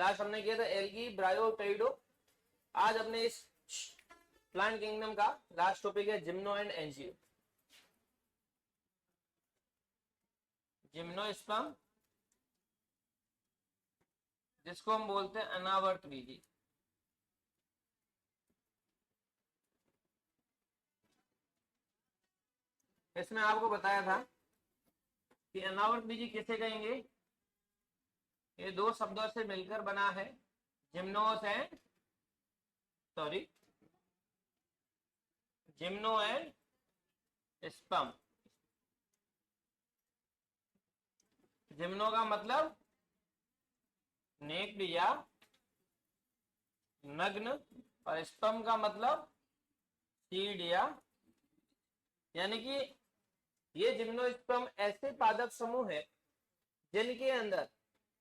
Last हमने किया था एल्गी, ब्रायो, टेरिडो। आज अपने इस प्लांट किंगडम का लास्ट टॉपिक है जिम्नो एंड एंजियो। जिम्नोस्पर्म, जिसको हम बोलते हैं अनावर्त बीजी। इसमें आपको बताया था कि अनावर्त बीजी किसे कहेंगे। ये दो शब्दों से मिलकर बना है, जिम्नोस and gymno and sperm. Gymno का मतलब नेक्ड या नग्न, और स्पर्म का मतलब सीड यानी कि ये जिम्नोस्पर्म ऐसे पादप समूह है जिनके अंदर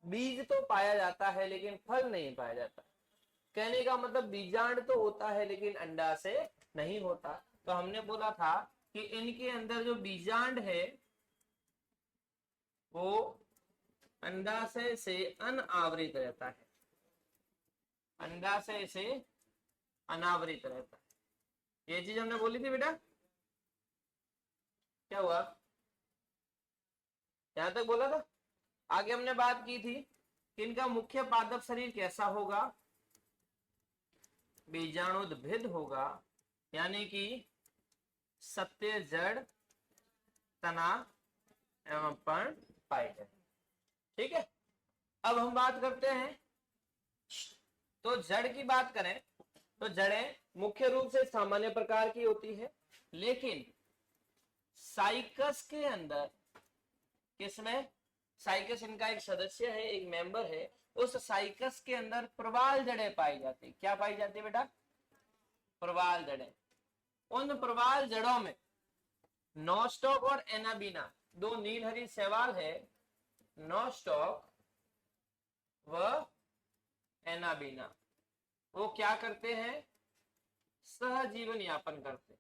बीज तो पाया जाता है लेकिन फल नहीं पाया जाता। कहने का मतलब बीजांड तो होता है लेकिन अंडा से नहीं होता। तो हमने बोला था कि इनके अंदर जो बीजांड है वो अंडाशय से अनावृत रहता है, अंडाशय से अनावृत रहता है। ये चीज हमने बोली थी बेटा, क्या हुआ, यहां तक बोला था। आगे हमने बात की थी कि इनका मुख्य पादप शरीर कैसा होगा, बीजाणुद्भिद होगा, यानी कि सत्य, जड़, तना एवं पर्ण पाए जाए। ठीक है, अब हम बात करते हैं, तो जड़ की बात करें तो जड़ें मुख्य रूप से सामान्य प्रकार की होती है, लेकिन साइकस के अंदर, किसमें, साइकस इनका एक सदस्य है, एक मेंबर है, उस साइकस के अंदर प्रवाल जड़ें पाई जाती। क्या पाई जाती है बेटा, प्रवाल जड़ें। उन प्रवाल जड़ों में नॉस्टॉक और एनाबीना, दो नीलहरी शैवाल है, नॉस्टॉक व एनाबीना, वो क्या करते हैं, सहजीवन यापन करते हैं,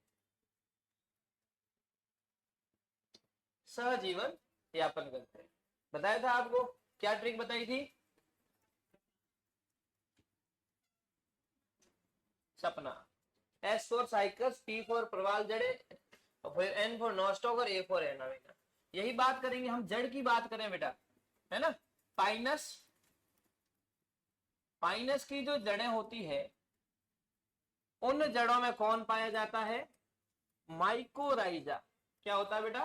सहजीवन यापन करते हैं। बताया था आपको, क्या ट्रिक बताई थी, सपना। S for Cycas, P for प्रवाल जड़े, फिर एन फॉर नॉस्टॉक और ए फॉर एनाबीना। यही बात करेंगे हम, जड़ की बात करें बेटा, है ना। पाइनस, पाइनस की जो जड़ें होती है उन जड़ों में कौन पाया जाता है, माइकोराइजा। क्या होता है बेटा,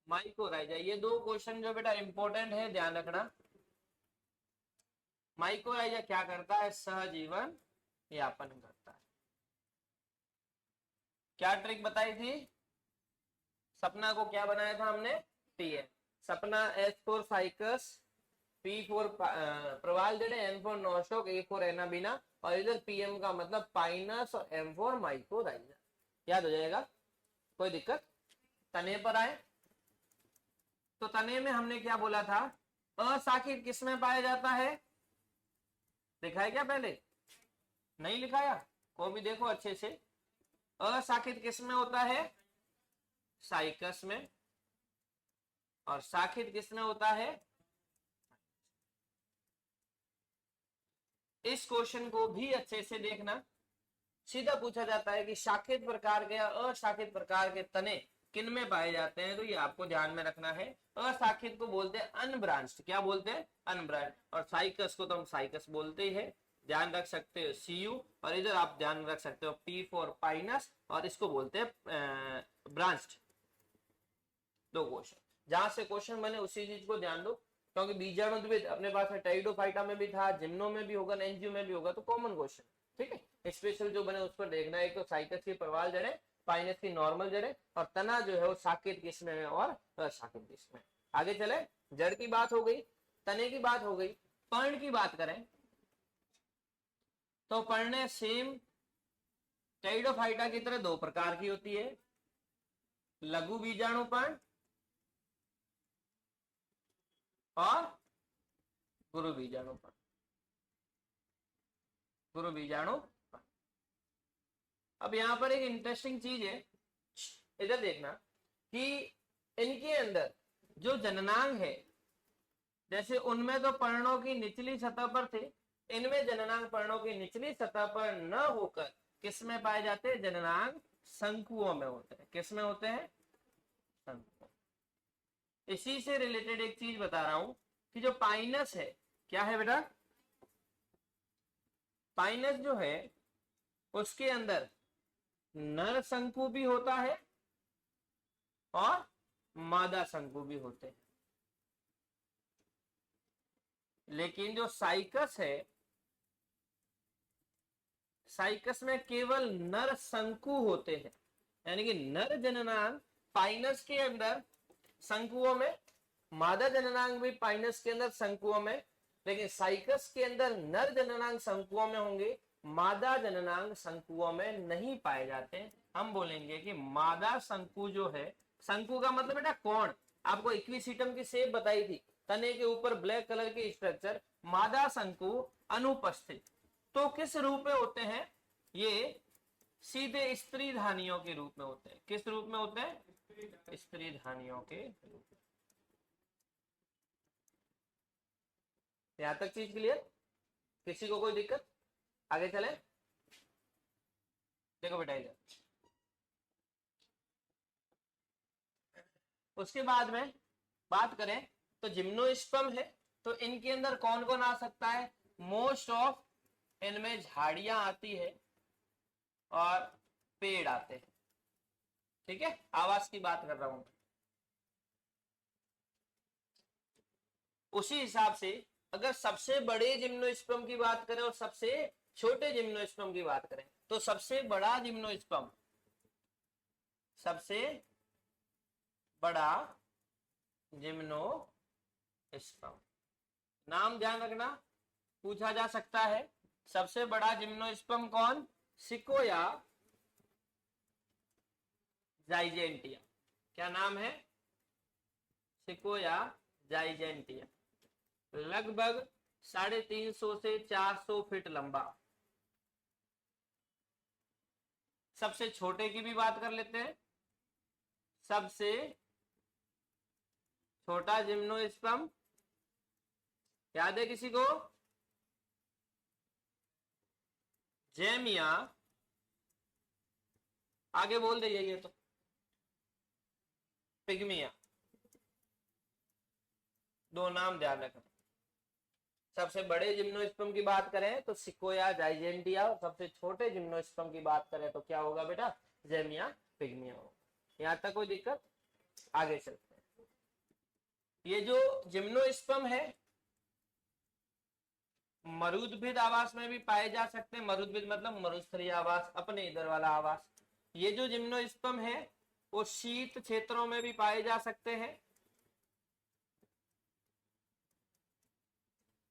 माइकोराइजा। ये दो क्वेश्चन जो बेटा इंपॉर्टेंट है, ध्यान रखना। माइकोराइजा क्या करता है, सहजीवन यापन करता है। क्या ट्रिक बताई थी, सपना को क्या बनाया था हमने, टीएन। सपना S for Cycas, P for प्रवाल जड़े, N for Nostoc, A for Anabaena, और इधर पीएम का मतलब पाइनस और एम फॉर माइकोराइजा। याद हो जाएगा, कोई दिक्कत। तने पर आए तो तने में हमने क्या बोला था, अशाखित किसमें पाया जाता है, लिखा है क्या पहले, नहीं लिखाया, को भी देखो अच्छे से। अशाखित किसमें होता है, साइकस में, और शाखित किसमें होता है। इस क्वेश्चन को भी अच्छे से देखना, सीधा पूछा जाता है कि शाखित प्रकार के या अशाखित प्रकार के तने किन में पाए जाते हैं, तो ये आपको ध्यान में रखना है। अशाखित को बोलते हैं अनब्रांच्ड, क्या बोलते हैं, अनब्रांच्ड, और साइकस को तो हम साइकस बोलते ही है। ध्यान रख सकते हो सीयू, और इधर आप ध्यान रख सकते हो पी फॉर पाइनस, और इसको बोलते हैं ब्रांच्ड। दो क्वेश्चन, जहां से क्वेश्चन बने उसी चीज को ध्यान दो, क्योंकि बीजाणुद्भिद अपने पास में टेरिडोफाइटा में भी था, जिम्नो में भी होगा, एंजियो में भी होगा, तो कॉमन क्वेश्चन। ठीक है, स्पेशल जो बने उस पर देखना है। एक तो साइकस की प्रवाल जड़ें, पाइनस की नॉर्मल जड़ें, और तना जो है वो शाखित किस्म में और अशाखित किस्म में। आगे चले, जड़ की बात हो गई, तने की बात हो गई, पर्ण की बात करें तो पर्ण सेम टेरिडोफाइटा की तरह दो प्रकार की होती है, लघु बीजाणु पर्ण और गुरु बीजाणु पर्ण। गुरु बीजाणु पर्ण। अब यहां पर एक इंटरेस्टिंग चीज है, इधर देखना कि इनके अंदर जो जननांग है जैसे उनमें तो पर्णों की निचली सतह पर थे, इनमें जननांग पर्णों की निचली सतह पर न होकर किस में पाए जाते हैं? जननांग शंकुओं में होते हैं। किस में होते हैं? शंकुओं। इसी से रिलेटेड एक चीज बता रहा हूं कि जो पाइनस है, क्या है बेटा? पाइनस जो है उसके अंदर नर शंकु भी होता है और मादा शंकु भी होते हैं। लेकिन जो साइकस है, साइकस में केवल नर शंकु होते हैं, यानी कि नर जननांग पाइनस के अंदर शंकुओं में, मादा जननांग भी पाइनस के अंदर शंकुओं में, लेकिन साइकस के अंदर नर जननांग शंकुओं में होंगे, मादा जननांग शंकुओं में नहीं पाए जाते। हम बोलेंगे कि मादा शंकु जो है, शंकु का मतलब बेटा कोण, आपको इक्विसिटम की शेप बताई थी, तने के ऊपर ब्लैक कलर के स्ट्रक्चर, मादा शंकु अनुपस्थित। तो किस रूप में होते हैं? ये सीधे स्त्री धानियों के रूप में होते हैं। किस रूप में होते हैं? स्त्री धानियों के रूप में। यहां तक चीज क्लियर? किसी को कोई दिक्कत? आगे चले। देखो बेटा इधर, उसके बाद में बात करें तो जिम्नोस्पर्म है, तो इनके अंदर कौन कौन आ सकता है? मोस्ट ऑफ इनमें झाड़ियां आती है और पेड़ आते हैं। ठीक है, आवास की बात कर रहा हूं। उसी हिसाब से अगर सबसे बड़े जिम्नोस्पर्म की बात करें और सबसे छोटे जिम्नोस्पर्म की बात करें, तो सबसे बड़ा जिम्नोस्पर्म, सबसे बड़ा जिम्नोस्पर्म, नाम ध्यान रखना, पूछा जा सकता है। सबसे बड़ा जिम्नोस्पर्म कौन? सिकोया जाइजेंटिया। क्या नाम है? सिकोया जाइजेंटिया। लगभग 350 से 400 फीट लंबा। सबसे छोटे की भी बात कर लेते हैं। सबसे छोटा जिम्नोस्पर्म याद है किसी को? जेमिया। आगे बोल दे ये तो पिग्मिया। दो नाम ध्यान रखना। सबसे बड़े जिम्नोस्पर्म की बात करें तो सिकोया जाइजेंटिया, और सबसे छोटे जिम्नोस्पर्म की बात करें तो क्या होगा बेटा? जेमिया पिग्मिया होगा। यहां तक कोई दिक्कत? आगे चलते हैं। ये जो जिम्नोस्पर्म है मरुद्भिद आवास में भी पाए जा सकते हैं। मरुद्भिद मतलब मरुस्थलीय आवास, अपने इधर वाला आवास। ये जो जिम्नोस्पर्म है वो शीत क्षेत्रों में भी पाए जा सकते हैं।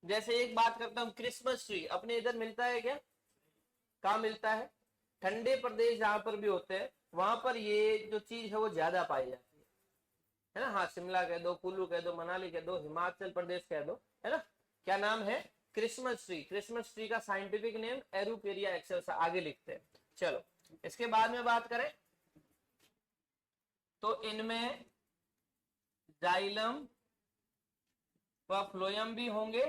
जैसे एक बात करता हूं, क्रिसमस ट्री अपने इधर मिलता है क्या? कहाँ मिलता है? ठंडे प्रदेश जहां पर भी होते हैं वहां पर ये जो चीज है वो ज्यादा पाई जाती है ना। हाँ, शिमला कह दो, कुल्लू कह दो, मनाली कह दो, हिमाचल प्रदेश कह दो, है ना। क्या नाम है? Christmas tree. क्रिसमस ट्री का साइंटिफिक नेम एरुकेरिया एक्सेल्सा। आगे लिखते हैं। चलो, इसके बाद में बात करें तो इनमें जाइलम व फ्लोयम भी होंगे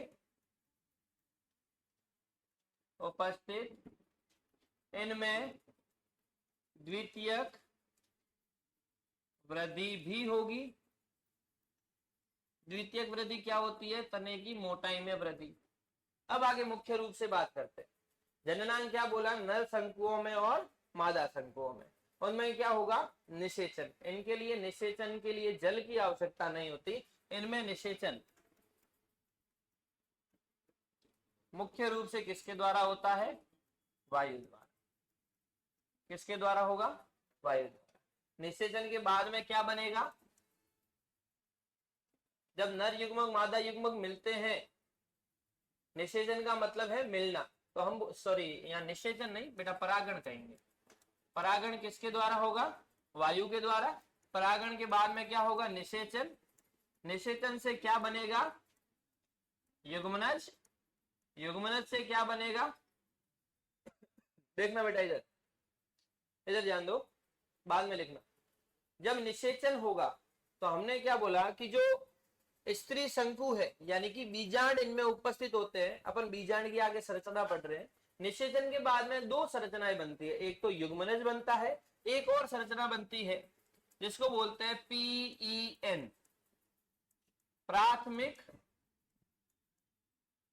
उपस्थित। इनमें द्वितीयक वृद्धि भी होगी। द्वितीयक वृद्धि क्या होती है? तने की मोटाई में वृद्धि। अब आगे मुख्य रूप से बात करते हैं। जननांग क्या बोला? नर शंकुओं में और मादा शंकुओं में। उनमें क्या होगा? निषेचन। इनके लिए निषेचन के लिए जल की आवश्यकता नहीं होती। इनमें निषेचन मुख्य रूप से किसके द्वारा होता है? वायु द्वारा। किसके द्वारा होगा? वायु द्वारा। निषेचन के बाद में क्या बनेगा? जब नर युग्मक मादा युग्मक मिलते हैं, निषेचन का मतलब है मिलना, तो हम सॉरी यहाँ निषेचन नहीं बेटा, परागण कहेंगे। परागण किसके द्वारा होगा? वायु के द्वारा। परागण के बाद में क्या होगा? निषेचन। निषेचन से क्या बनेगा? युग्मनज। युग्मनज से क्या बनेगा? देखना बेटा इधर, इधर ध्यान दो, बाद में लिखना। जब निषेचन होगा तो हमने क्या बोला कि जो स्त्री शंकु है, यानी कि बीजांड इनमें उपस्थित होते हैं। अपन बीजांड की आगे संरचना पढ़ रहे हैं। निषेचन के बाद में दो संरचनाएं बनती है, एक तो युग्मनज बनता है, एक और संरचना बनती है जिसको बोलते हैं PEN, प्राथमिक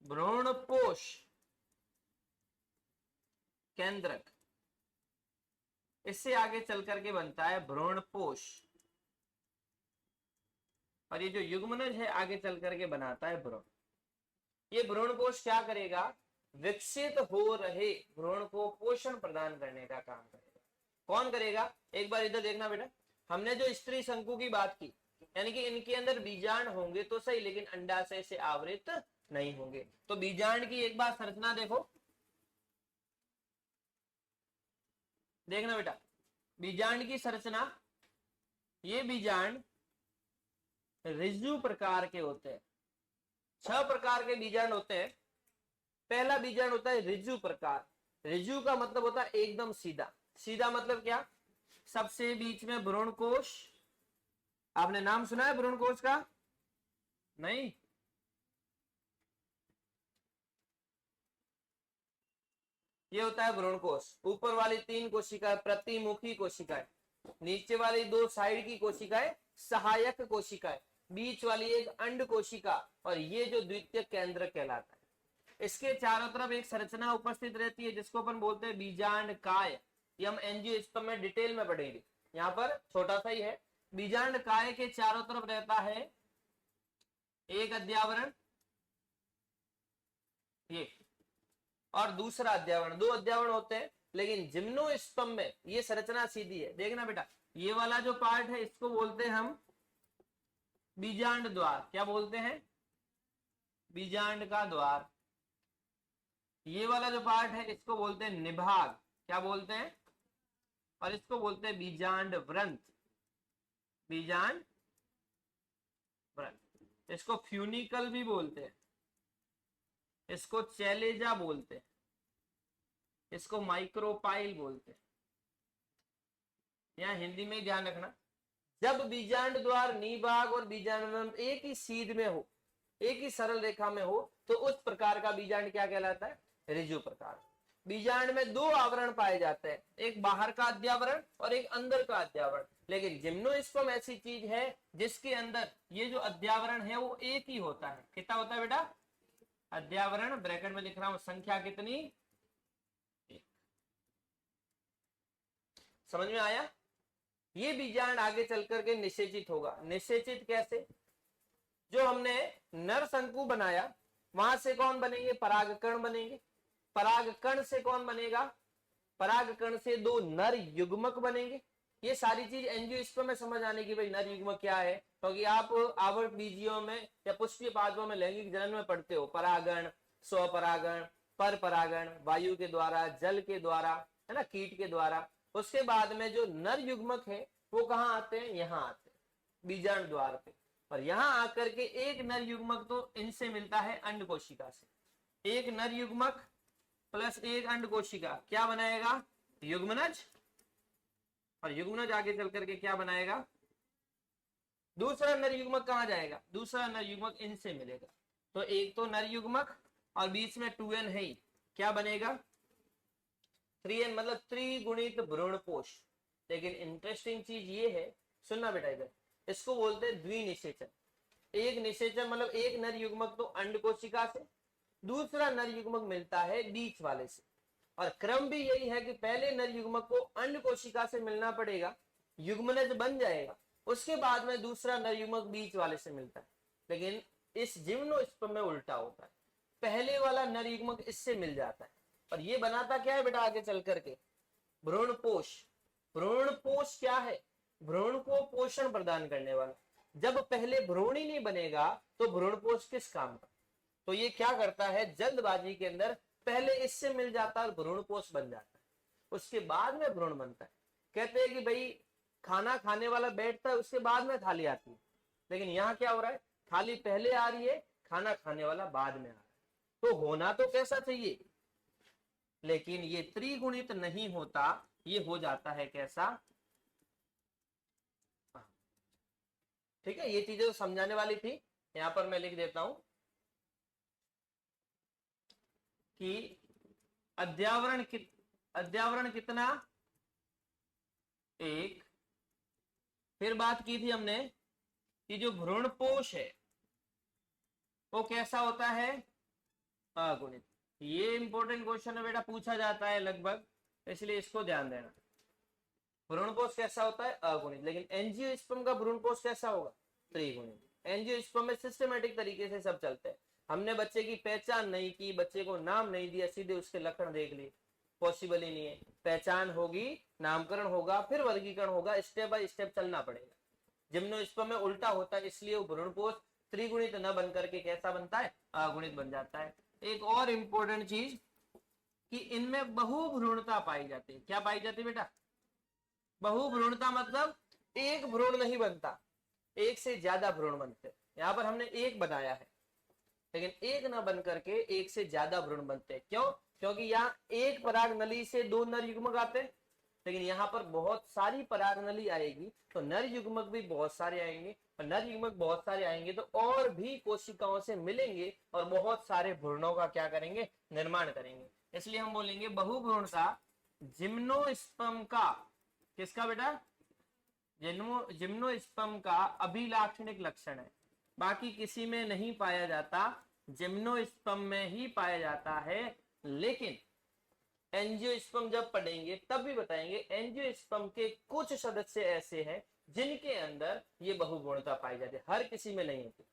भ्रूणपोष केंद्रक। इससे आगे चल करके बनता है भ्रूणपोष, और ये जो युग्मनज है आगे चल करके बनाता है भ्रूण। ये भ्रूणपोष क्या करेगा? विकसित हो रहे भ्रूण को पोषण प्रदान करने का काम करेगा। कौन करेगा? एक बार इधर देखना बेटा, हमने जो स्त्री शंकु की बात की, यानी कि इनके अंदर बीजांड होंगे तो सही, लेकिन अंडाशय से आवृत नहीं होंगे। तो बीजांड की एक बार संरचना देखो, देखना बेटा, बीजांड की संरचना, ये बीजांड ऋजु प्रकार के होते हैं। 6 प्रकार के बीजांड होते हैं। पहला बीजांड होता है ऋजु प्रकार। ऋजु का मतलब होता है एकदम सीधा। सीधा मतलब क्या? सबसे बीच में भ्रूणकोश। आपने नाम सुना है भ्रूणकोश का? नहीं? ये होता है भ्रूणकोश। ऊपर वाली 3 कोशिकाएं प्रतिमुखी कोशिकाएं, नीचे वाली 2 साइड की कोशिकाएं सहायक कोशिकाएं, बीच वाली एक अंड कोशिका, और ये जो द्वितीयक केंद्र कहलाता है। इसके चारों तरफ एक संरचना उपस्थित रहती है जिसको अपन बोलते हैं बीजांड काय। ये हम एंजियोस्पर्म में डिटेल में पढ़ेंगे, यहाँ पर छोटा सा ही है। बीजांड काय के चारों तरफ रहता है एक अध्यावरण, ये, और दूसरा अध्यावरण। 2 अध्यावरण होते हैं, लेकिन जिम्नोस्पर्म में ये संरचना सीधी है। देखना बेटा, ये वाला जो पार्ट है इसको बोलते हैं हम बीजांड द्वार। क्या बोलते हैं? बीजांड का द्वार। ये वाला जो पार्ट है इसको बोलते हैं निभाग। क्या बोलते हैं? और इसको बोलते हैं बीजांड व्रंत। बीजांड व्रंत। इसको फ्यूनिकल भी बोलते हैं, इसको चैलेजा बोलते हैं, इसको माइक्रोपाइल बोलते हैं। यहां हिंदी में ध्यान रखना, जब बीजांड द्वार, निभाग और बीजांड व्रंत एक ही सीध में हो, एक ही सरल रेखा में हो, तो उस प्रकार का बीजांड क्या कहलाता है? ऋजु प्रकार। बीजांड में 2 आवरण पाए जाते हैं, एक बाहर का अध्यावरण और एक अंदर का अध्यावरण। लेकिन जिम्नोस्पर्म ऐसी चीज है जिसके अंदर ये जो अध्यावरण है वो एक ही होता है। कितना होता है बेटा? अध्यावरण, ब्रैकेट में लिख रहा हूं, संख्या कितनी? 1। समझ में आया? ये बीजांड आगे चल करके निषेचित होगा। निषेचित कैसे? जो हमने नर शंकु बनाया, वहां से कौन बनेंगे? परागकण बनेंगे। परागकण से कौन बनेगा? परागकण से 2 नर युग्मक बनेंगे। ये सारी चीज एंजियोस्पर्म में समझ आने की, भाई नर युग्मक क्या है, क्योंकि आप आवर्त बीजियों में या पुष्पीय पादपों में लैंगिक जनन में पढ़ते हो, परागण, स्वपरागण, पर परागण, वायु के द्वारा, जल के द्वारा, है ना, कीट के द्वारा। उसके बाद में जो नर युग्मक है वो कहाँ आते हैं? यहाँ आते हैं, बीजांड द्वार पे। और यहाँ आकर के एक नर युग्मक तो इनसे मिलता है अंड कोशिका से। एक नर युग्मक प्लस एक अंड कोशिका क्या बनाएगा? युग्मनज। और युग्मनज आगे चल करके क्या बनाएगा? दूसरा नर युग्मक कहाँ जाएगा? दूसरा नर युग्मक इनसे मिलेगा। तो एक तो नर युग्मक और बीच में 2n है ही, क्या बनेगा? 3n, मतलब त्रिगुणित भ्रूणपोष। लेकिन इंटरेस्टिंग चीज ये है, सुनना बेटा इधर, इसको बोलते हैं द्विनिषेचन। एक निषेचन मतलब एक नर युग्मक तो अंड कोशिका से, दूसरा नर युग्मक मिलता है बीच वाले से। और क्रम भी यही है कि पहले नर युग्मक को अंड कोशिका से मिलना पड़ेगा, युग्मनज बन जाएगा, उसके बाद में दूसरा नर युग्मक बीच वाले से मिलता है। लेकिन इस जिम्नोस्पर्म में उल्टा होता है, पहले वाला नर युग्मक इससे मिल जाता है। और ये बनाता क्या है बेटा आगे चल करके? भ्रूणपोष। भ्रूणपोष क्या है? भ्रूण को पोषण प्रदान करने वाला। जब पहले भ्रूण ही नहीं बनेगा तो भ्रूणपोष किस काम का? तो ये क्या करता है, जल्दबाजी के अंदर पहले इससे मिल जाता है, भ्रूणपोष बन जाता है, उसके बाद में भ्रूण बनता है। कहते हैं कि भाई खाना खाने वाला बैठता है, उसके बाद में थाली आती है। लेकिन यहाँ क्या हो रहा है? थाली पहले आ रही है, खाना खाने वाला बाद में आ रहा है। तो होना तो कैसा चाहिए, लेकिन ये त्रिगुणित नहीं होता, ये हो जाता है कैसा? ठीक है, ये चीजें तो समझाने वाली थी। यहां पर मैं लिख देता हूं कि अध्यावरण कितना, एक। फिर बात की थी हमने कि जो भ्रूणपोष है वो कैसा होता है, अगुणित। ये इंपॉर्टेंट क्वेश्चन है बेटा, पूछा जाता है लगभग, इसलिए इसको ध्यान देना। भ्रूणपोष कैसा होता है, अगुणित। लेकिन एंजियोस्पर्म का भ्रूणपोष कैसा होगा, त्रिगुणित। एंजियोस्पर्म में सिस्टमेटिक तरीके से सब चलते हैं। हमने बच्चे की पहचान नहीं की, बच्चे को नाम नहीं दिया, सीधे उसके लक्षण देख लिए, पॉसिबल ही नहीं है। पहचान होगी, नामकरण होगा, फिर वर्गीकरण होगा, स्टेप बाय स्टेप चलना पड़ेगा। जिम्नोस्पर्म में उल्टा होता है, इसलिए वो भ्रूणपोष त्रिगुणित न बन करके कैसा बनता है, अगुणित बन जाता है। एक और इंपॉर्टेंट चीज कि इनमें बहुभ्रूणता पाई जाती है। क्या पाई जाती है बेटा, बहुभ्रूणता मतलब एक भ्रूण नहीं बनता, एक से ज्यादा भ्रूण बनते हैं। यहां पर हमने एक बनाया है, लेकिन एक ना बन करके एक से ज्यादा भ्रूण बनते हैं। क्यों, क्योंकि यहाँ एक पराग नली से दो नर युग्मक आते हैं, लेकिन यहाँ पर बहुत सारी पराग नली आएगी तो नर युग्मक भी बहुत सारे आएंगे, और नर युग्मक बहुत सारे आएंगे तो और भी कोशिकाओं से मिलेंगे और बहुत सारे भ्रूणों का क्या करेंगे, निर्माण करेंगे। इसलिए हम बोलेंगे बहुभ्रूणता जिम्नोस्पर्म का, किसका बेटा, जिम्नोस्पर्म का अभिलाक्षणिक लक्षण है, बाकी किसी में नहीं पाया जाता, जिम्नोस्पर्म में ही पाया जाता है। लेकिन एंजियोस्पर्म जब पढ़ेंगे तब भी बताएंगे, एंजियोस्पर्म के कुछ सदस्य ऐसे हैं जिनके अंदर ये बहुभ्रूणता पाई जाती है, हर किसी में नहीं होती।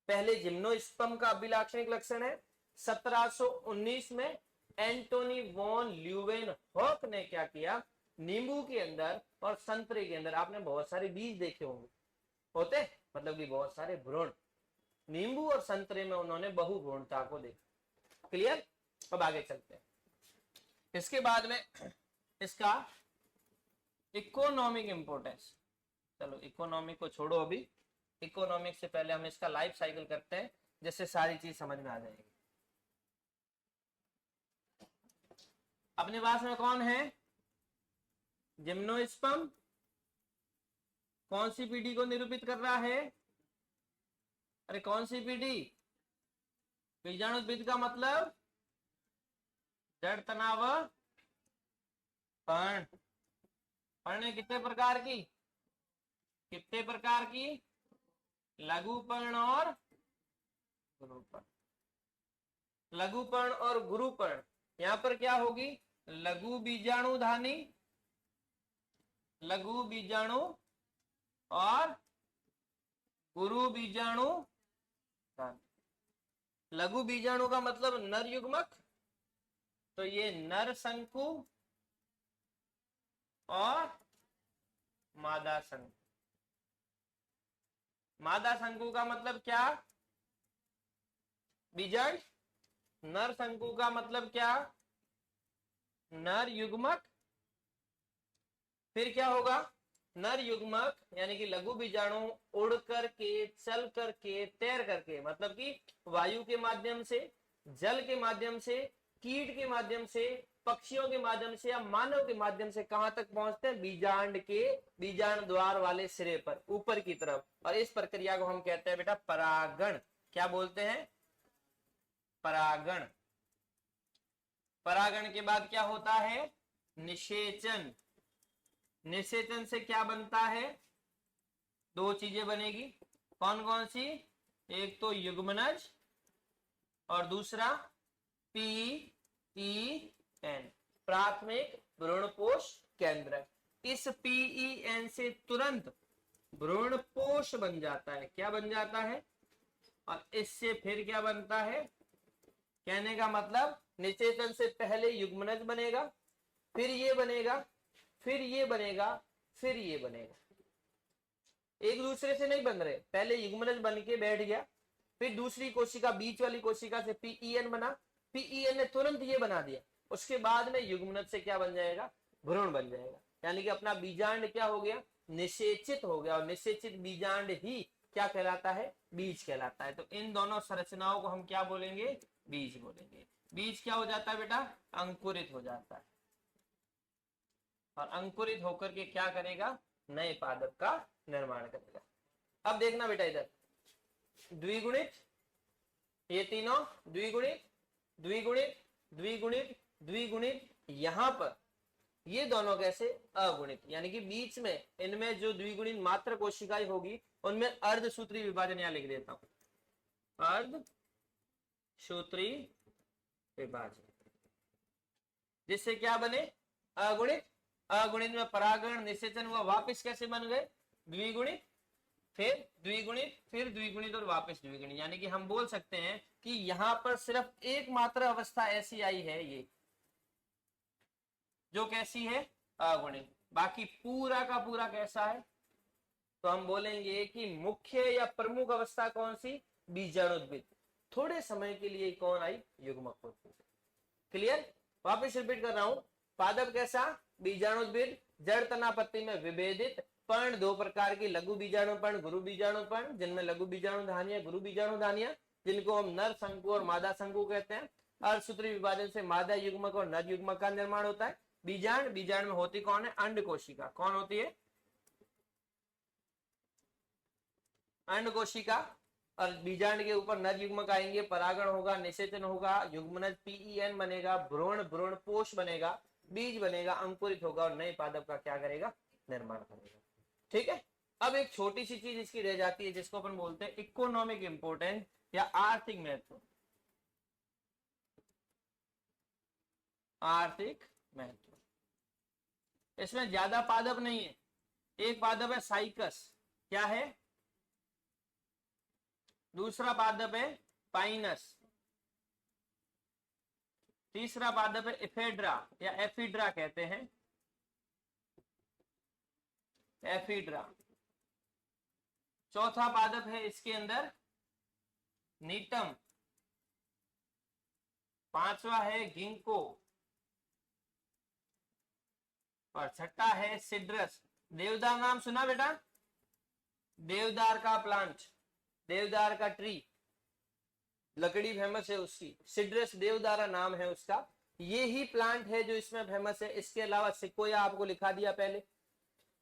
पहले जिम्नोस्पर्म का अभिलाक्षणिक लक्षण है, 1719 में एंटोनी वॉन ल्यूवेनहॉक ने क्या किया, नींबू के अंदर और संतरे के अंदर आपने बहुत सारे बीज देखे होंगे, होते मतलब कि बहुत सारे भ्रूण, नींबू और संतरे में उन्होंने बहुभ्रूणता को देखा। क्लियर, अब आगे चलते हैं। इसके बाद में इसका इकोनॉमिक इंपोर्टेंस, चलो इकोनॉमिक को छोड़ो अभी, इकोनॉमिक से पहले हम इसका लाइफ साइकिल करते हैं, जिससे सारी चीज समझ में आ जाएगी। अपने पास में कौन है, जिम्नोस्पर्म, कौन सी पीढ़ी को निरूपित कर रहा है, अरे कौन सी पीढ़ी, बीजाणुद्भिद का मतलब जड़ तनाव पर्ण। पर्ण कितने प्रकार की, कितने प्रकार की, लघु पर्ण और गुरु पर्ण। लघु पर्ण और गुरु पर्ण, यहां पर क्या होगी, लघु बीजाणुधानी, लघु बीजाणु और गुरु बीजाणु। लघु बीजाणु का मतलब नर युग्मक, तो ये नर शंकु और मादा शंकु। मादा शंकु का मतलब क्या, बीजड़। नर शंकु का मतलब क्या, नर युग्मक। फिर क्या होगा, नर युग्मक यानी कि लघु बीजाणु उड़ करके, चल करके, तैर करके, मतलब कि वायु के माध्यम से, जल के माध्यम से, कीट के माध्यम से, पक्षियों के माध्यम से या मानव के माध्यम से कहां तक पहुंचते हैं, बीजांड के बीजांड द्वार वाले सिरे पर, ऊपर की तरफ। और इस प्रक्रिया को हम कहते हैं बेटा परागण। क्या बोलते हैं, परागण। परागण के बाद क्या होता है, निषेचन। निषेचन से क्या बनता है, दो चीजें बनेगी, कौन कौन सी, एक तो युग्मनज और दूसरा PEN, प्राथमिक भ्रूणपोष केंद्र। इस PEN से तुरंत भ्रूणपोष बन जाता है। क्या बन जाता है, और इससे फिर क्या बनता है, कहने का मतलब निषेचन से पहले युग्मनज बनेगा, फिर ये बनेगा, फिर ये बनेगा, फिर ये बनेगा। एक दूसरे से नहीं बन रहे, पहले युग्मनज बन के बैठ गया, फिर दूसरी कोशिका, बीच वाली कोशिका से PEN बना, PEN ने तुरंत ये बना दिया, उसके बाद में युग्मनज से क्या बन जाएगा, भ्रूण बन जाएगा। यानी कि अपना बीजांड क्या हो गया, निषेचित हो गया, और निषेचित बीजांड ही क्या कहलाता है, बीज कहलाता है। तो इन दोनों संरचनाओं को हम क्या बोलेंगे, बीज बोलेंगे। बीज क्या हो जाता है बेटा, अंकुरित हो जाता है, और अंकुरित होकर के क्या करेगा, नए पादप का निर्माण करेगा। अब देखना बेटा इधर, द्विगुणित, ये तीनों द्विगुणित द्विगुणित द्विगुणित द्विगुणित, यहां पर ये दोनों कैसे अगुणित, यानी कि बीच में इनमें जो द्विगुणित मात्र कोशिकाएं होगी उनमें अर्धसूत्री विभाजन यहां लिख देता हूं, अर्धसूत्री विभाजन, जिससे क्या बने अगुणित, अगुणित में परागण निषेचन हुआ, वापस कैसे बन गए द्विगुणित, फिर द्विगुणित, फिर द्विगुणित और वापस द्विगुणित, यानी कि हम बोल सकते हैं कि यहां पर सिर्फ एकमात्र अवस्था ऐसी आई है ये जो कैसी है अगुणित, बाकी पूरा का पूरा कैसा है, तो हम बोलेंगे कि मुख्य या प्रमुख अवस्था कौन सी, बीजाणुद्भिद, थोड़े समय के लिए कौन आई, युग्मक होती। क्लियर, वापस रिपीट कर रहा हूं, पादप कैसा, बीजाणुद्भिद, जड़ तना पत्ती में विभेदित, पर्ण दो प्रकार की, लघु बीजाणुपर्ण, गुरु बीजाणुपर्ण, जिनमें लघु बीजाणुधानियां, गुरु बीजाणुधानियां, जिनको हम नर शंकु और मादा शंकु कहते हैं। अर्धसूत्री विभाजन से मादा युग्मक और नर युग्मक का निर्माण होता है। बीजांड, बीजांड में होती कौन है, अंड कोशिका, कौन होती है, अंड कोशिका, और बीजांड के ऊपर नर युग्मक आएंगे, परागण होगा, निषेचन होगा, युग्मनज PEN बनेगा, भ्रूण भ्रूणपोष बनेगा, बीज बनेगा, अंकुरित होगा और नए पादप का क्या करेगा, निर्माण करेगा। ठीक है, अब एक छोटी सी चीज इसकी रह जाती है जिसको अपन बोलते हैं इकोनॉमिक इंपोर्टेंस या आर्थिक महत्व, आर्थिक महत्व। इसमें ज्यादा पादप नहीं है, एक पादप है साइकस, क्या है, दूसरा पादप है पाइनस, तीसरा पादप है इफेड्रा या एफिड्रा कहते हैं, एफिड्रा, चौथा पादप है इसके अंदर नीटम, पांचवा है गिंको और छठा है सिड्रस। देवदार नाम सुना बेटा, देवदार का प्लांट, देवदार का ट्री, लकड़ी फेमस है उसकी, सिड्रस देवदारा नाम है उसका, ये ही प्लांट है जो इसमें फेमस है। इसके अलावा सिकोया आपको लिखा दिया पहले,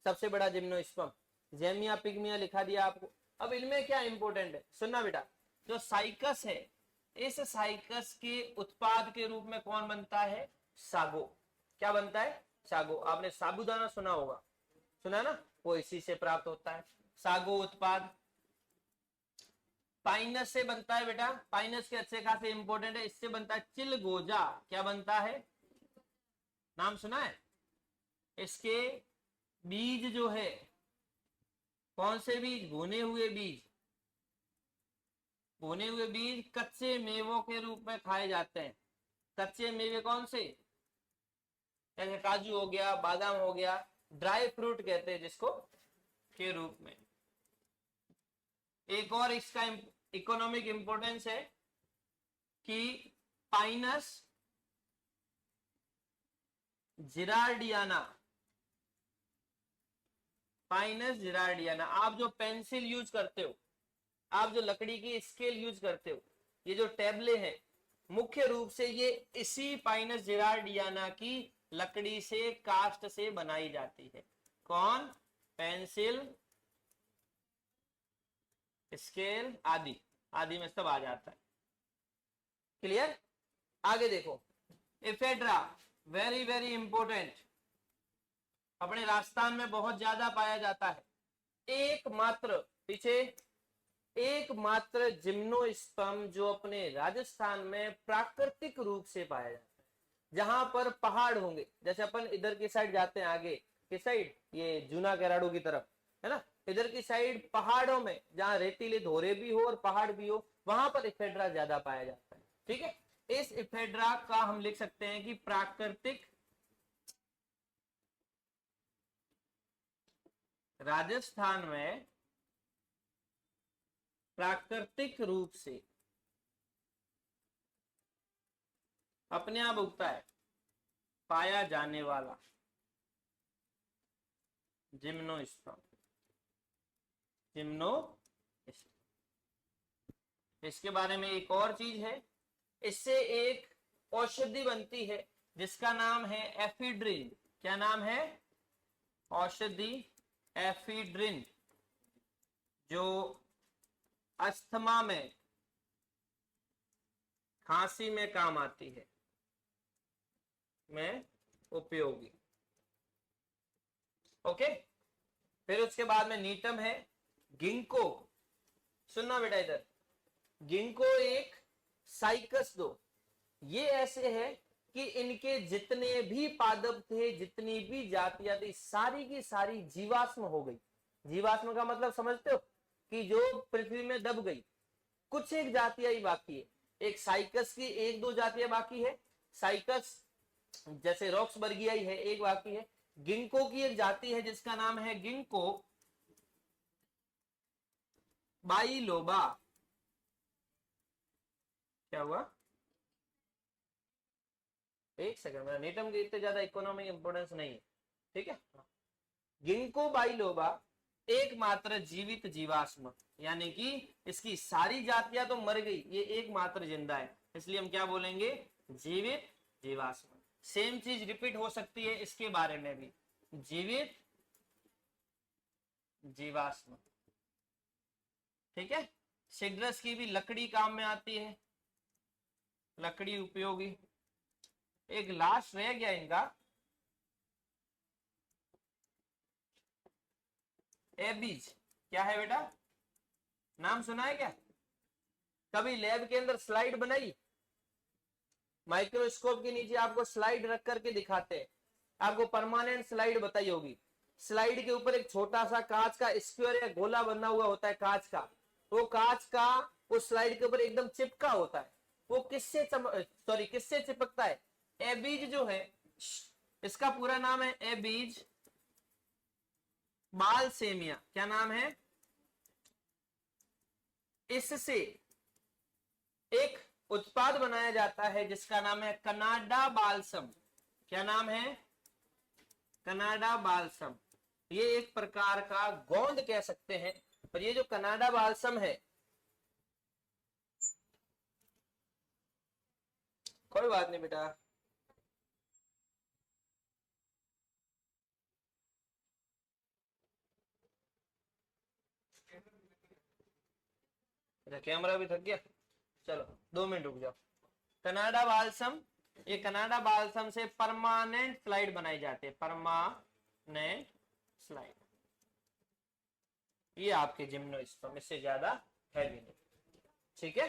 सबसे बड़ा जिम्नोस्पर्म, जेमिया पिग्मिया लिखा दिया आपको। अब इनमें क्या इंपॉर्टेंट है, सुनना बेटा, जो साइकस है, इस साइकस के उत्पाद के रूप में कौन बनता है, सागो, क्या बनता है, सागो। आपने साबूदाना सुना होगा, सुना ना, वो इसी से प्राप्त होता है, सागो उत्पाद। पाइनस से बनता है बेटा, पाइनस के अच्छे खासे इंपॉर्टेंट है, इससे बनता है चिलगोजा, क्या बनता है, नाम सुना है। इसके बीज जो है, कौन से बीज, भुने हुए बीज, भुने हुए बीज कच्चे मेवों के रूप में खाए जाते हैं। कच्चे मेवे कौन से, जैसे काजू हो गया, बादाम हो गया, ड्राई फ्रूट कहते हैं जिसको, के रूप में। एक और इसका इकोनॉमिक इंपोर्टेंस है कि पाइनस जिरार्डियाना, पाइनस जिरार्डियाना, आप जो पेंसिल यूज करते हो, आप जो लकड़ी की स्केल यूज करते हो, ये जो टेबले हैं, मुख्य रूप से ये इसी पाइनस जिरार्डियाना की लकड़ी से, कास्ट से बनाई जाती है। कौन, पेंसिल, स्केल आदि, आदि में सब आ जाता है। क्लियर, आगे देखो, इफेड्रा वेरी वेरी इंपॉर्टेंट, अपने राजस्थान में बहुत ज्यादा पाया जाता है। एकमात्र, पीछे एकमात्र जिम्नोस्पर्म जो अपने राजस्थान में प्राकृतिक रूप से पाया जाता है, जहां पर पहाड़ होंगे, जैसे अपन इधर की साइड जाते हैं, आगे की साइड, ये जूना केराडू की तरफ है ना, इधर की साइड पहाड़ों में जहां रेतीले धोरे भी हो और पहाड़ भी हो, वहां पर इफेड्रा ज्यादा पाया जाता है। ठीक है, इस इफेड्रा का हम लिख सकते हैं कि प्राकृतिक, राजस्थान में प्राकृतिक रूप से अपने आप उगता है, पाया जाने वाला जिम्नोस्पर्म, जिम्नोस्पर्म। इसके बारे में एक और चीज है, इससे एक औषधि बनती है जिसका नाम है एफिड्रिन। क्या नाम है, औषधि एफिड्रिन, जो अस्थमा में, खांसी में काम आती है, में उपयोगी। ओके, फिर उसके बाद में नीटम है। गिंको, सुनना बेटा इधर, गिंको एक साइकस दो, ये ऐसे है कि इनके जितने भी पादप थे, जितनी भी जातियां थी, सारी की सारी जीवाश्म हो गई। जीवाश्म का मतलब समझते हो कि जो पृथ्वी में दब गई, कुछ एक जातियां ही बाकी है। एक साइकस की एक दो जातियां बाकी है, साइकस जैसे रॉक्सबर्गियाई है एक बाकी है। गिंको की एक जाति है जिसका नाम है गिंको बाइलोबा। क्या हुआ? एक सेकंड, मेरा नीटम की इतने ज्यादा इकोनॉमिक इंपोर्टेंस नहीं है, ठीक है। गिंको बाइलोबा एकमात्र जीवित जीवाश्म, यानी कि इसकी सारी जातियां तो मर गई, ये एकमात्र जिंदा है, इसलिए हम क्या बोलेंगे? जीवित जीवाश्म। सेम चीज रिपीट हो सकती है इसके बारे में भी, जीवित जीवाश्म, ठीक है। सिड्रस की भी लकड़ी काम में आती है, लकड़ी उपयोगी। एक लास्ट रह गया इनका, एबीज। क्या है बेटा, नाम सुना है क्या? कभी लैब के अंदर स्लाइड बनाई, माइक्रोस्कोप के नीचे आपको स्लाइड रख करके दिखाते हैं, आपको परमानेंट स्लाइड बताई होगी। स्लाइड के ऊपर एक छोटा सा कांच का स्क्वायर या गोला बना हुआ होता है कांच का, वो कांच का उस स्लाइड के ऊपर एकदम चिपका होता है। वो किससे चिपकता है? एबीज जो है, इसका पूरा नाम है एबीज बालसेमिया। क्या नाम है? इससे एक उत्पाद बनाया जाता है जिसका नाम है कनाडा बालसम। क्या नाम है? Canada balsam. ये एक प्रकार का गोंद कह सकते हैं। पर ये जो कनाडा बालसम है, कोई बात नहीं बेटा, कैमरा भी थक गया, चलो 2 मिनट रुक जाओ। कनाडा बालसम, ये कनाडा बालसम से परमानेंट स्लाइड बनाई जाती है, परमानेंट स्लाइड। ये आपके जिम्नोस्पर्म, इससे ज्यादा हैवी नहीं, ठीक है।